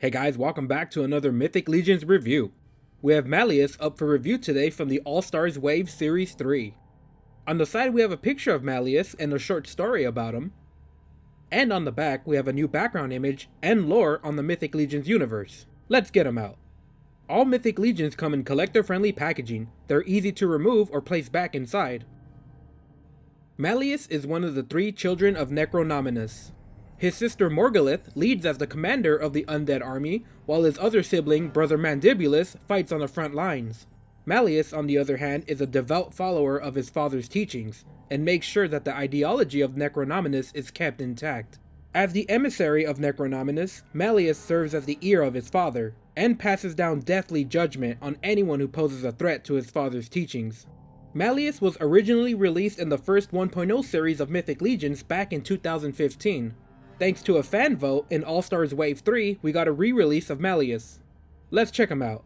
Hey guys, welcome back to another Mythic Legions review. We have Malleus up for review today from the All-Stars Wave Series 3. On the side we have a picture of Malleus and a short story about him. And on the back we have a new background image and lore on the Mythic Legions universe. Let's get them out. All Mythic Legions come in collector-friendly packaging. They're easy to remove or place back inside. Malleus is one of the three children of Necronominus. His sister Morgulith leads as the commander of the undead army, while his other sibling, brother Mandibulus, fights on the front lines. Malleus, on the other hand, is a devout follower of his father's teachings, and makes sure that the ideology of Necronominus is kept intact. As the emissary of Necronominus, Malleus serves as the ear of his father, and passes down deathly judgment on anyone who poses a threat to his father's teachings. Malleus was originally released in the first 1.0 series of Mythic Legions back in 2015. Thanks to a fan vote in All-Stars Wave 3, we got a re-release of Malleus. Let's check him out.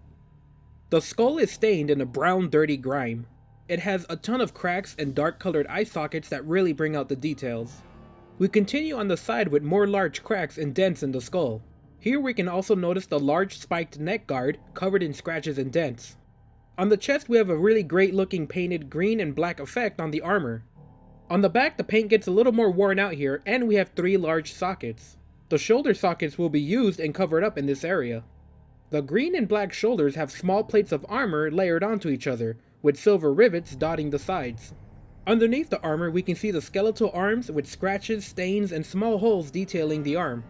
The skull is stained in a brown dirty grime. It has a ton of cracks and dark colored eye sockets that really bring out the details. We continue on the side with more large cracks and dents in the skull. Here we can also notice the large spiked neck guard covered in scratches and dents. On the chest we have a really great looking painted green and black effect on the armor. On the back, the paint gets a little more worn out here, and we have 3 large sockets. The shoulder sockets will be used and covered up in this area. The green and black shoulders have small plates of armor layered onto each other, with silver rivets dotting the sides. Underneath the armor, we can see the skeletal arms with scratches, stains, and small holes detailing the arm.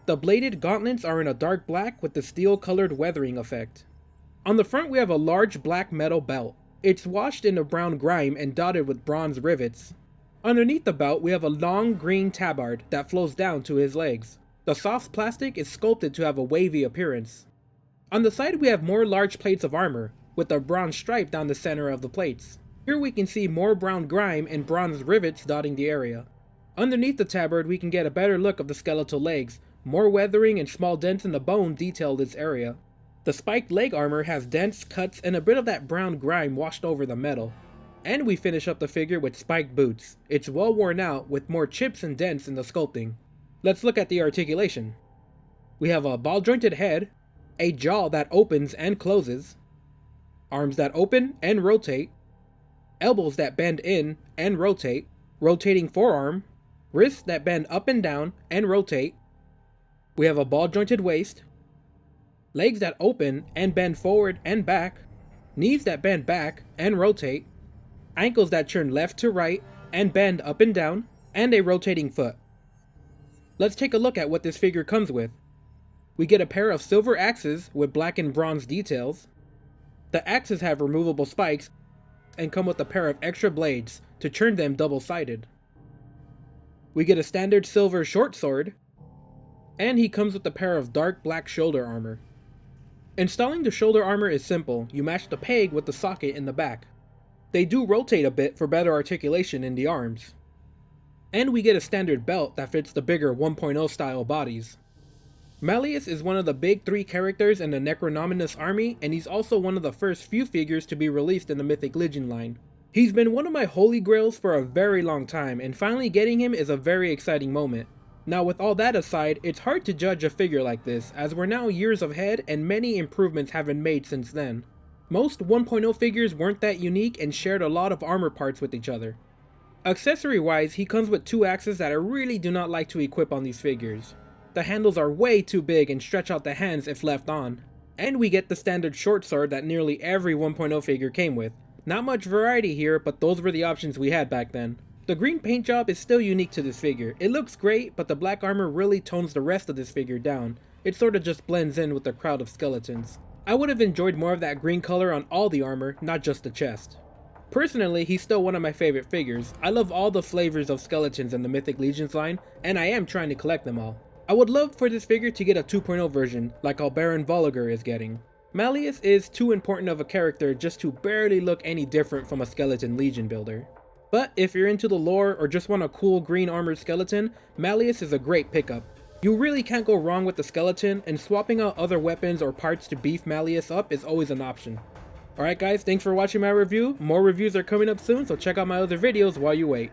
The bladed gauntlets are in a dark black with the steel-colored weathering effect. On the front, we have a large black metal belt. It's washed in a brown grime and dotted with bronze rivets. Underneath the belt, we have a long green tabard that flows down to his legs. The soft plastic is sculpted to have a wavy appearance. On the side, we have more large plates of armor, with a bronze stripe down the center of the plates. Here we can see more brown grime and bronze rivets dotting the area. Underneath the tabard, we can get a better look of the skeletal legs. More weathering and small dents in the bone detail this area. The spiked leg armor has dents, cuts, and a bit of that brown grime washed over the metal. And we finish up the figure with spiked boots. It's well worn out with more chips and dents in the sculpting. Let's look at the articulation. We have a ball jointed head, a jaw that opens and closes, arms that open and rotate, elbows that bend in and rotate, rotating forearm, wrists that bend up and down and rotate. We have a ball jointed waist, legs that open and bend forward and back, knees that bend back and rotate, ankles that turn left to right and bend up and down, and a rotating foot. Let's take a look at what this figure comes with. We get a pair of silver axes with black and bronze details. The axes have removable spikes and come with a pair of extra blades to turn them double-sided. We get a standard silver short sword, and he comes with a pair of dark black shoulder armor. Installing the shoulder armor is simple. You match the peg with the socket in the back. They do rotate a bit for better articulation in the arms. And we get a standard belt that fits the bigger 1.0 style bodies. Malleus is one of the big 3 characters in the Necronominus army, and he's also one of the first few figures to be released in the Mythic Legion line. He's been one of my holy grails for a very long time, and finally getting him is a very exciting moment. Now with all that aside, it's hard to judge a figure like this, as we're now years ahead and many improvements have been made since then. Most 1.0 figures weren't that unique and shared a lot of armor parts with each other. Accessory wise, he comes with 2 axes that I really do not like to equip on these figures. The handles are way too big and stretch out the hands if left on. And we get the standard short sword that nearly every 1.0 figure came with. Not much variety here, but those were the options we had back then. The green paint job is still unique to this figure. It looks great, but the black armor really tones the rest of this figure down. It sort of just blends in with the crowd of skeletons. I would have enjoyed more of that green color on all the armor, not just the chest. Personally, he's still one of my favorite figures. I love all the flavors of skeletons in the Mythic Legions line, and I am trying to collect them all. I would love for this figure to get a 2.0 version, like how Baron Volliger is getting. Malleus is too important of a character just to barely look any different from a skeleton Legion builder. But if you're into the lore or just want a cool green armored skeleton, Malleus is a great pickup. You really can't go wrong with the skeleton, and swapping out other weapons or parts to beef Malleus up is always an option. Alright guys, thanks for watching my review. More reviews are coming up soon, so check out my other videos while you wait.